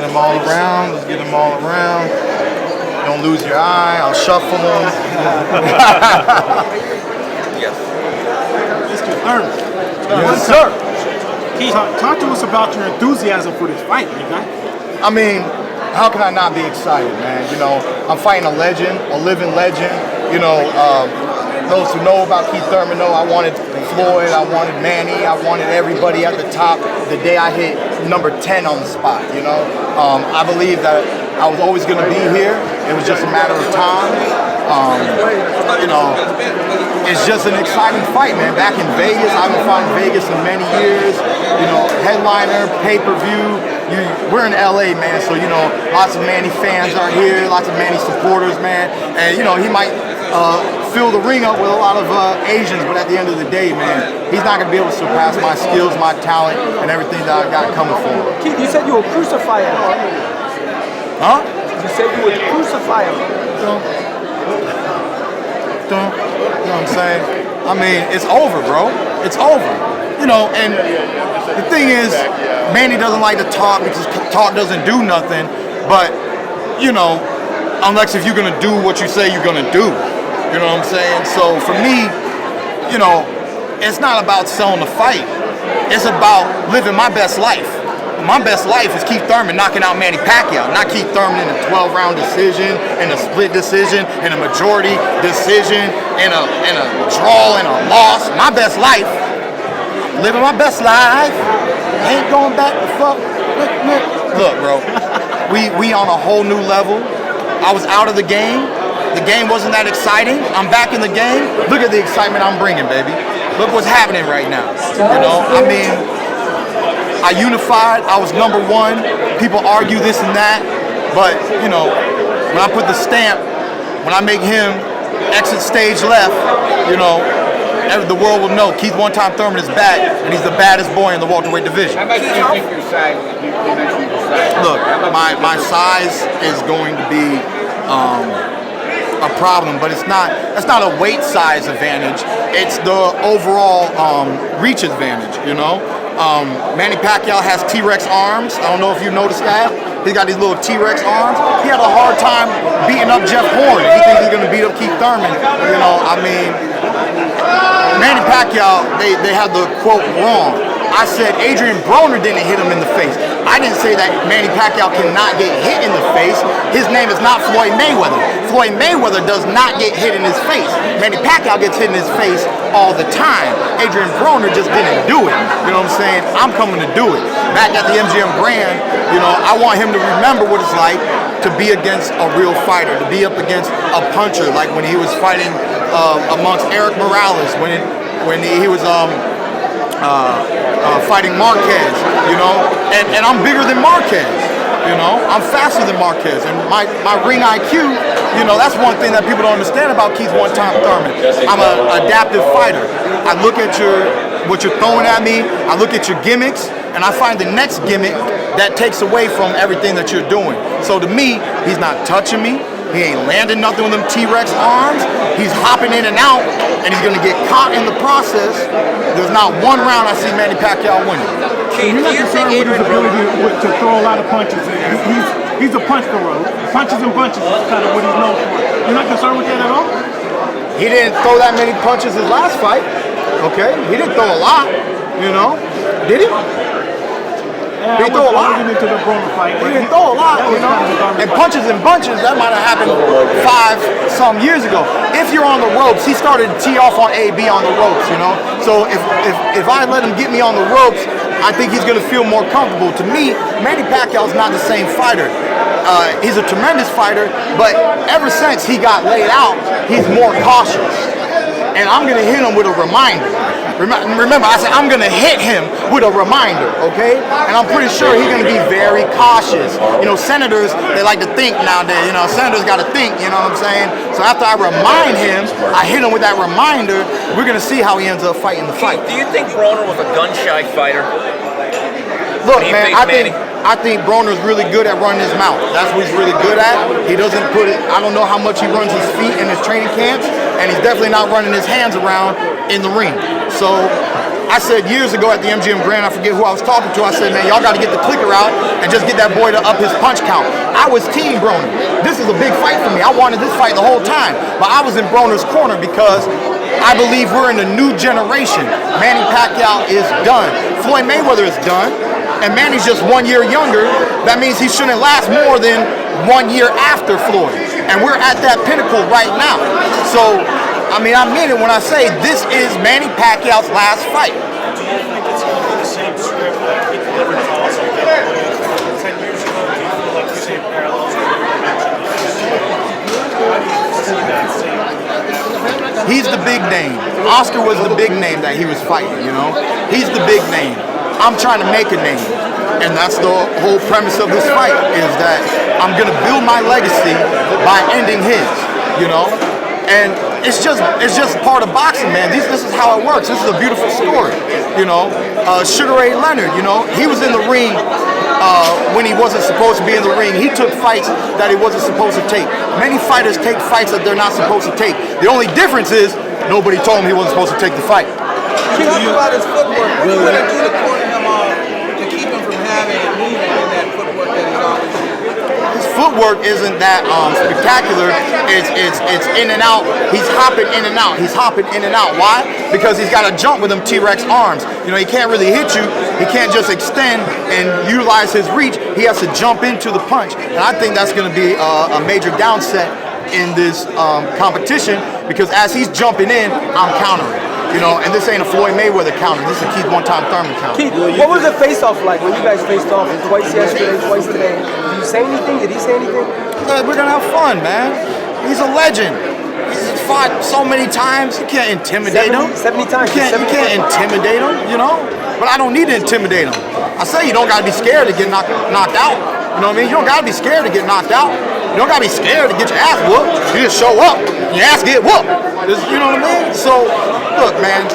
get them all around. Let's get them all around. Don't lose your eye. I'll shuffle them. Yes. Mr. Thurman. Yes, sir. Talk to us about your enthusiasm for this fight, man. I mean, how can I not be excited, man? You know, I'm fighting a legend, a living legend. You know, those who know about Keith Thurman know I wanted Floyd, I wanted Manny, I wanted everybody at the top the day I hit number 10 on the spot, you know? I believe that I was always going to be here. It was just a matter of time. You know, it's just an exciting fight, man. Back in Vegas, I haven't fought in Vegas in many years. You know, headliner, pay-per-view. We're in LA, man, so, you know, lots of Manny fans are here, lots of Manny supporters, man. And, you know, he might fill the ring up with a lot of Asians, but at the end of the day, man, he's not going to be able to surpass my skills, my talent, and everything that I got coming for him. Keith, you said you would crucify him. Huh? You said you would crucify him. You know what I'm saying? I mean, it's over, bro. It's over. You know, and the thing is, Manny doesn't like to talk because talk doesn't do nothing. But, you know, unless if you're going to do what you say you're going to do. You know what I'm saying? So for me, you know, it's not about selling the fight. It's about living my best life. My best life is Keith Thurman knocking out Manny Pacquiao, not Keith Thurman in a 12-round decision, in a split decision, in a majority decision, in a draw, in a loss. My best life, living my best life, ain't going back to fuck. Look, bro, we on a whole new level. I was out of the game. The game wasn't that exciting. I'm back in the game. Look at the excitement I'm bringing, baby. Look what's happening right now. You know, I mean, I unified, I was number one. People argue this and that, but you know, when I put the stamp, when I make him exit stage left, you know, the world will know Keith One-Time Thurman is back, and he's the baddest boy in the welterweight division. How much do you think your size? You mentioned your size. Look, my size is going to be a problem, but it's not a weight size advantage. It's the overall reach advantage, you know? Manny Pacquiao has T-Rex arms. I don't know if you noticed that. He's got these little T-Rex arms. He had a hard time beating up Jeff Horn. He thinks he's going to beat up Keith Thurman. You know, I mean, Manny Pacquiao, they had the quote wrong. I said Adrian Broner didn't hit him in the face. I didn't say that Manny Pacquiao cannot get hit in the face. His name is not Floyd Mayweather. Floyd Mayweather does not get hit in his face. Manny Pacquiao gets hit in his face all the time. Adrian Broner just didn't do it. You know what I'm saying? I'm coming to do it. Back at the MGM Grand, you know, I want him to remember what it's like to be against a real fighter, to be up against a puncher, like when he was fighting amongst Eric Morales, when he was fighting Marquez, you know, and I'm bigger than Marquez, you know, I'm faster than Marquez, and my ring IQ, you know, that's one thing that people don't understand about Keith One-Time Thurman. I'm an adaptive fighter. I look at what you're throwing at me, I look at your gimmicks, and I find the next gimmick that takes away from everything that you're doing. So to me, he's not touching me. He ain't landing nothing with them T-Rex arms. He's hopping in and out, and he's going to get caught in the process. There's not one round I see Manny Pacquiao winning. You're not concerned with his ability to throw a lot of punches. He's a punch thrower. Punches and bunches is kind of what he's known for. You're not concerned with that at all? He didn't throw that many punches his last fight. Okay? He didn't throw a lot, you know? Did he? Yeah, he threw a lot. Into the Broner fight, he didn't throw a lot, you know. And punches and bunches, that might have happened 5-some years ago. If you're on the ropes, he started to tee off on AB on the ropes, you know. So if I let him get me on the ropes, I think he's going to feel more comfortable. To me, Manny Pacquiao's not the same fighter. He's a tremendous fighter, but ever since he got laid out, he's more cautious. And I'm going to hit him with a reminder. Remember, I said I'm going to hit him with a reminder, okay? And I'm pretty sure he's going to be very cautious. You know, senators, they like to think nowadays. You know, senators got to think, you know what I'm saying? So after I remind him, I hit him with that reminder, we're going to see how he ends up fighting the fight. Do you think Broner was a gun-shy fighter? Look, man, I think Broner's really good at running his mouth. That's what he's really good at. He doesn't put it, I don't know how much he runs his feet in his training camps, and he's definitely not running his hands around in the ring. So I said years ago at the MGM Grand, I forget who I was talking to, I said, man, y'all got to get the clicker out and just get that boy to up his punch count. I was Team Broner. This is a big fight for me. I wanted this fight the whole time, but I was in Broner's corner because I believe we're in a new generation. Manny Pacquiao is done. Floyd Mayweather is done, and Manny's just 1 year younger. That means he shouldn't last more than 1 year after Floyd, and we're at that pinnacle right now. So, I mean, I mean it when I say this is Manny Pacquiao's last fight. Do you think it's going to be the same script that he delivered to us 10 years ago? Do you feel like the same parallels? How do you see that same? He's the big name. Oscar was the big name that he was fighting, you know? He's the big name. I'm trying to make a name. And that's the whole premise of this fight, is that I'm going to build my legacy by ending his, you know? And it's just part of boxing, man. This is how it works. This is a beautiful story, you know. Sugar Ray Leonard, you know, he was in the ring when he wasn't supposed to be in the ring. He took fights that he wasn't supposed to take. Many fighters take fights that they're not supposed to take. The only difference is nobody told him he wasn't supposed to take the fight. Talk about his footwork. What are you going to do to corner him off to keep him from having and moving in that footwork that he's always doing? His footwork isn't that spectacular. It's in and out. He's hopping in and out. He's hopping in and out. Why? Because he's got to jump with them T-Rex arms. You know, he can't really hit you. He can't just extend and utilize his reach. He has to jump into the punch. And I think that's going to be a major downset in this competition, because as he's jumping in, I'm countering. You know, and this ain't a Floyd Mayweather counter. This is a Keith one-time Thurman counter. Keith, what was the face-off like when you guys faced off twice yesterday, twice today? Did you say anything? Did he say anything? We're gonna have fun, man. He's a legend. He's fought so many times. You can't intimidate him. 70 times. You can't intimidate him, you know? But I don't need to intimidate him. I say you don't gotta be scared to get knocked out. You know what I mean? You don't gotta be scared to get knocked out. You don't gotta be scared to get your ass whooped. You just show up, your ass get whooped. You know what I mean? So, look, man,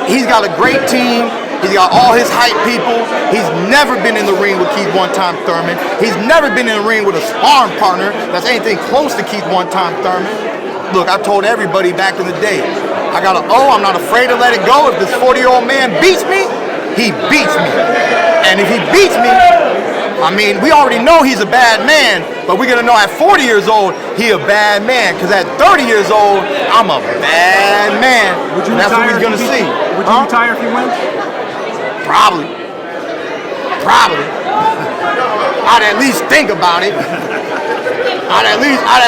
he's got a great team. He's got all his hype people. He's never been in the ring with Keith one-time Thurman. He's never been in the ring with a sparring partner that's anything close to Keith one-time Thurman. Look, I told everybody back in the day, I got an O, I'm not afraid to let it go. If this 40-year-old man beats me, he beats me. And if he beats me, I mean, we already know he's a bad man, but we're going to know at 40 years old, he a bad man. Because at 30 years old, I'm a bad man. That's what he's going to see. Would you retire if you win? Probably. I'd at least think about it. I'd at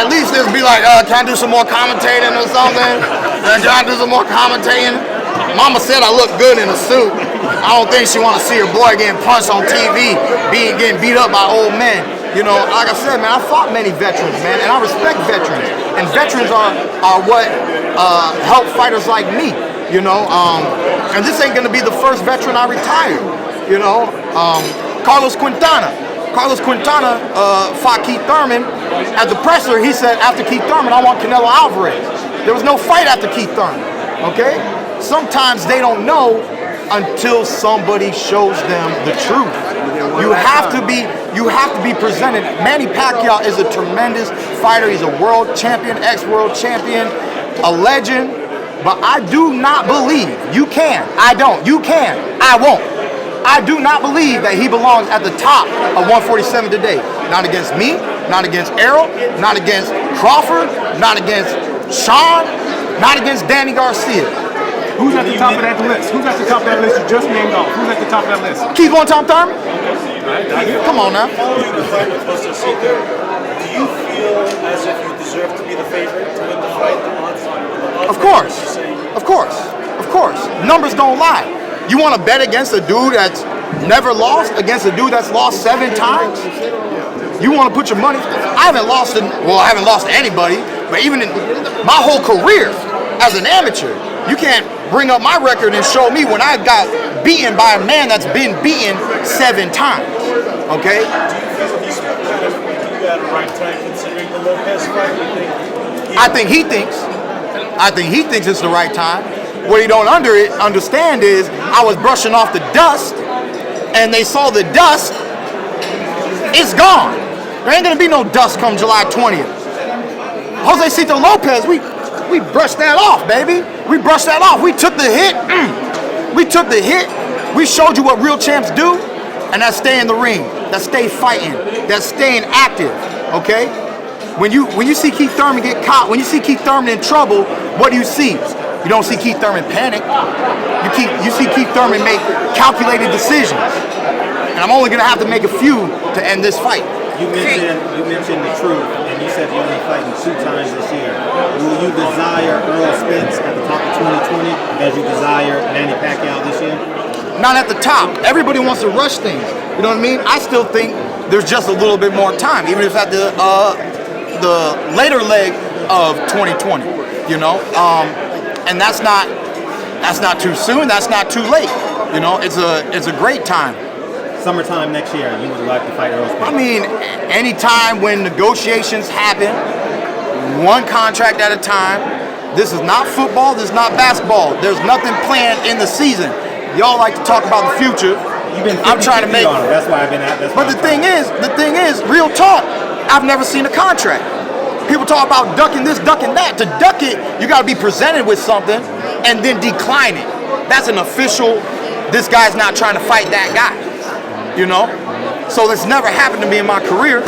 least just be like, can I do some more commentating or something? Can I do some more commentating? Mama said I look good in a suit. I don't think she want to see her boy getting punched on TV, getting beat up by old men. You know, like I said, man, I fought many veterans, man, and I respect veterans. And veterans are what help fighters like me, you know. And this ain't gonna be the first veteran I retire, you know. Carlos Quintana fought Keith Thurman. At the presser, he said, after Keith Thurman, I want Canelo Alvarez. There was no fight after Keith Thurman, okay? Sometimes they don't know until somebody shows them the truth. You have to be presented. Manny Pacquiao is a tremendous fighter. He's a world champion, ex-world champion, a legend. But I do not believe, you can, I don't, you can, I won't. I do not believe that he belongs at the top of 147 today. Not against me, not against Errol, not against Crawford, not against Sean, not against Danny Garcia. Who's at the top of that list? Who's at the top of that list you just named off? Who's at the top of that list? Keith one-time Thurman? Come on now. Following the fight with Buster Seeker, do you feel as if you deserve to be the favorite to win the fight? Of course. Numbers don't lie. You want to bet against a dude that's never lost, against a dude that's lost 7 times? You want to put your money? I haven't lost to anybody, but even in my whole career as an amateur, you can't bring up my record and show me when I got beaten by a man that's been beaten 7 times. Okay? Do you feel he's kind of you at the right time considering the Lopez fight? I think he thinks it's the right time. What he don't understand is I was brushing off the dust, and they saw the dust. It's gone. There ain't gonna be no dust come July 20th. Josecito Lopez, we brushed that off, baby. We brushed that off. We took the hit. We took the hit. We showed you what real champs do, and that's stay in the ring. That's stay fighting. That's staying active. Okay? When you see Keith Thurman get caught, when you see Keith Thurman in trouble, what do you see? You don't see Keith Thurman panic. You see Keith Thurman make calculated decisions. And I'm only gonna have to make a few to end this fight. You mentioned the truth, and you said you're only fighting 2 times this year. Will you desire Errol Spence at the top of 2020 as you desire Manny Pacquiao this year? Not at the top. Everybody wants to rush things. You know what I mean? I still think there's just a little bit more time, even if it's at the later leg of 2020. You know, and that's not too soon. That's not too late. You know, it's a great time. Summertime next year, you would like to fight Errol Spence? I mean, anytime when negotiations happen, one contract at a time. This is not football. This is not basketball. There's nothing planned in the season. Y'all like to talk about the future. I'm trying to make. On it. That's why I've been at. But the thing is, real talk. I've never seen a contract. People talk about ducking this, ducking that. To duck it, you got to be presented with something and then decline it. That's an official. This guy's not trying to fight that guy. You know? So this never happened to me in my career.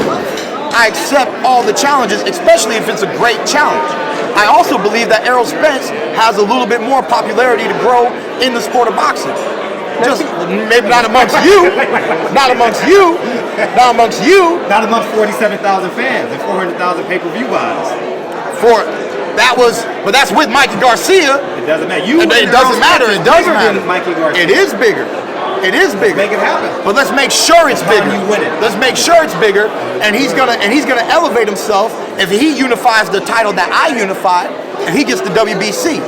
I accept all the challenges, especially if it's a great challenge. I also believe that Errol Spence has a little bit more popularity to grow in the sport of boxing. Just maybe not amongst you, not amongst 47,000 fans and 400,000 pay-per-view buys. But that's with Mikey Garcia. It doesn't matter. It doesn't matter. It doesn't matter. Mikey Garcia. It is bigger. It is bigger. Make it happen. But let's make sure it's bigger. You win it. Let's make sure it's bigger, and he's gonna elevate himself if he unifies the title that I unified, and he gets the WBC.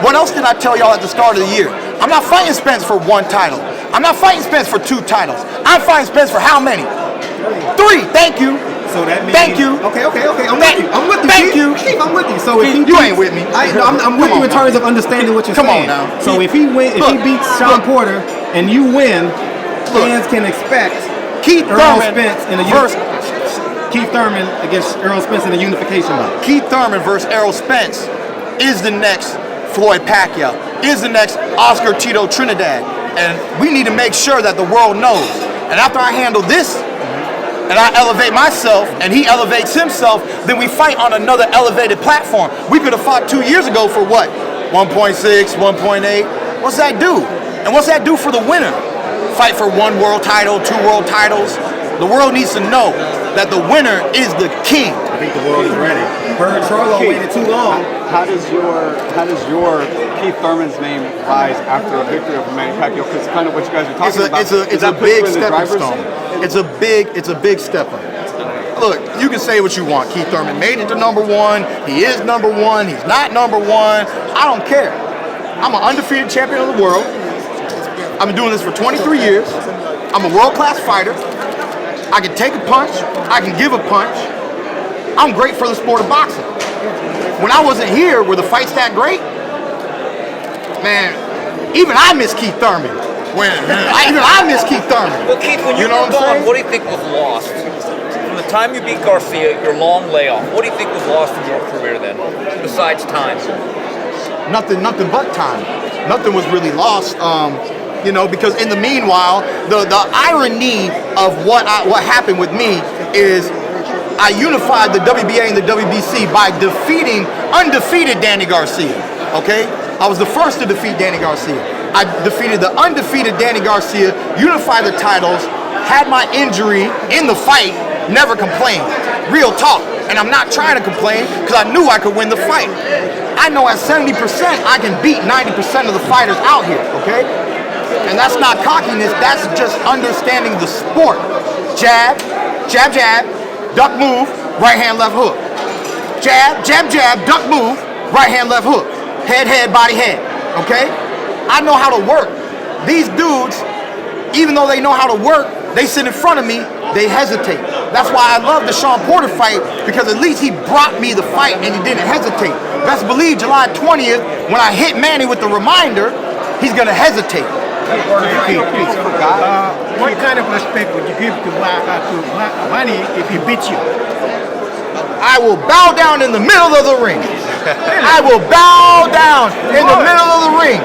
What else did I tell y'all at the start of the year? I'm not fighting Spence for 1 title. I'm not fighting Spence for 2 titles. I'm fighting Spence for how many? 3. Thank you. So that means. Thank you. Okay. I'm with you. Thank you. Keith, I'm with you. So if You ain't with me. I'm with you in terms of understanding what you're saying. Come on now. So if he beats Sean Porter and you win, fans can expect Keith Errol Thurman Spence in a Keith Thurman against Errol Spence in a unification bout. Keith Thurman versus Errol Spence is the next Floyd Pacquiao, is the next Oscar Tito Trinidad. And we need to make sure that the world knows. And after I handle this, and I elevate myself, and he elevates himself, then we fight on another elevated platform. We could have fought 2 years ago for what? 1.6, 1.8? What's that do? And what's that do for the winner? Fight for 1 world title, 2 world titles. The world needs to know that the winner is the king. I think the world is ready. Bird Trollo waited too long. How does your Keith Thurman's name rise after a victory over Manny Pacquiao? Because it's kind of what you guys are talking about. It's a big stepping stone. It's a big stepper. Look, you can say what you want. Keith Thurman made it to #1. He is #1. He's not #1. I don't care. I'm an undefeated champion of the world. I've been doing this for 23 years. I'm a world-class fighter. I can take a punch. I can give a punch. I'm great for the sport of boxing. When I wasn't here, were the fights that great? Man, even I miss Keith Thurman. Even I miss Keith Thurman. Well, Keith, when you were gone, what do you think was lost? From the time you beat Garcia, your long layoff, what do you think was lost in your career then, besides time? Nothing but time. Nothing was really lost. Because in the meanwhile, the irony of what happened with me is I unified the WBA and the WBC by defeating undefeated Danny Garcia. Okay, I was the first to defeat Danny Garcia. I defeated the undefeated Danny Garcia, unified the titles, had my injury in the fight, never complained. Real talk. And I'm not trying to complain because I knew I could win the fight. I know at 70% I can beat 90% of the fighters out here, okay? And that's not cockiness, that's just understanding the sport. Jab, jab, jab, duck move, right hand, left hook. Jab, jab, jab, duck move, right hand, left hook. Head, head, body, head, okay? I know how to work. These dudes, even though they know how to work, they sit in front of me, they hesitate. That's why I love the Sean Porter fight, because at least he brought me the fight and he didn't hesitate. Best believe July 20th, when I hit Manny with the reminder, he's gonna hesitate. What kind of respect would you give to Manny if he beats you? I will bow down in the middle of the ring. I will bow down in the middle of the ring.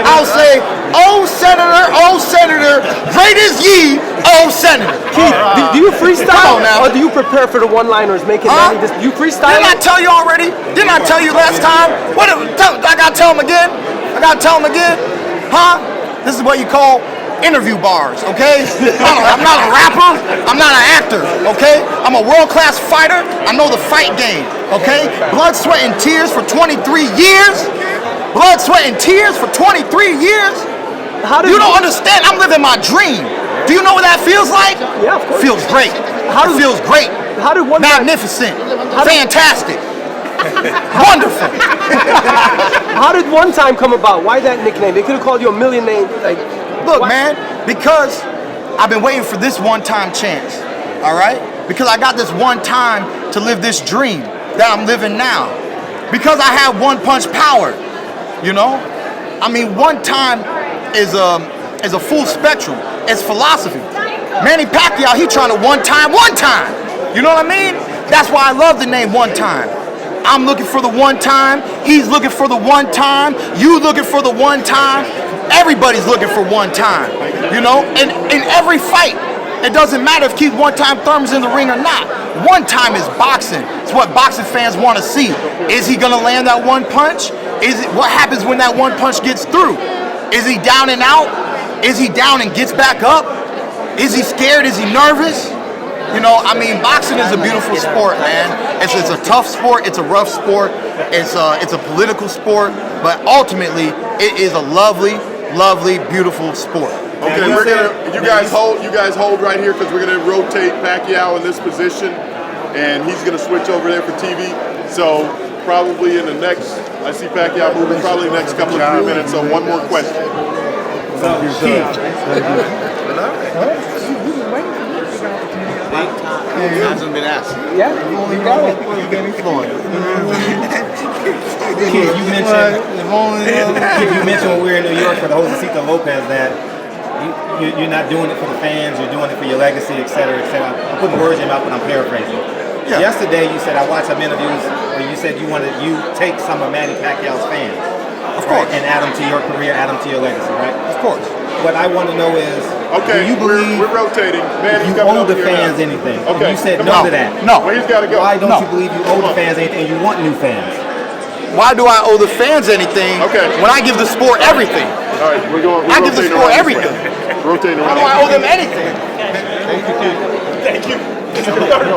I'll say, Oh Senator, great is ye, oh Senator. Keith, do you freestyle Come on now. or do you prepare for the one-liners? Making Huh? Manny, do you freestyle? Didn't I tell you already? Didn't I tell you last time? What? I gotta tell him again? Huh? This is what you call interview bars, okay? I'm not a rapper. I'm not an actor, okay? I'm a world-class fighter. I know the fight game, okay? Blood, sweat, and tears for 23 years. Blood, sweat, and tears for 23 years. You don't understand. I'm living my dream. Do you know what that feels like? Yeah, of course. Feels great. How Feels great. How did one Magnificent. Fantastic. Wonderful. How did one time come about? Why that nickname? They could have called you a million names. Like, Look, man, because I've been waiting for this one-time chance, all right? Because I got this one time to live this dream that I'm living now. Because I have one-punch power, you know? I mean, one time is a full spectrum. It's philosophy. Manny Pacquiao, he trying to one time. You know what I mean? That's why I love the name One Time. I'm looking for the one time. He's looking for the one time. You looking for the one time. Everybody's looking for one time. You know? And in every fight, it doesn't matter if Keith One Time Thurman's in the ring or not. One time is boxing. It's what boxing fans want to see. Is he gonna land that one punch? What happens when that one punch gets through? Is he down and out? Is he down and gets back up? Is he scared? Is he nervous? You know, I mean, boxing is a beautiful sport, man. It's a tough sport. It's a rough sport. It's a political sport. But ultimately, it is a lovely, lovely, beautiful sport. Okay, you guys hold right here because we're gonna rotate Pacquiao in this position, and he's gonna switch over there for TV. So probably in the next, I see Pacquiao moving probably the next couple of 3 minutes. So one more question. Hasn't been asked. yeah, you got it. Keith, you mentioned when we were in New York for the Josecito Lopez that you're not doing it for the fans, you're doing it for your legacy, et cetera, et cetera. I'm putting words in your mouth, but I'm paraphrasing. Yeah. Yesterday, you said, I watched some interviews where you said you take some of Manny Pacquiao's fans. Of course. Right, and add them to your career, add them to your legacy, right? Of course. What I want to know is, Okay, do you believe we're rotating. Manny's you coming owe up the here fans now. anything? Okay, And you said come no on. to that. No. Well, he's got to go. Why don't No. you believe you owe the fans anything and you want new fans? Why do I owe the fans anything when I give the sport everything? All right, we're I give the rotating sport around this way. everything. Rotating Why around. do I owe them anything? Thank you.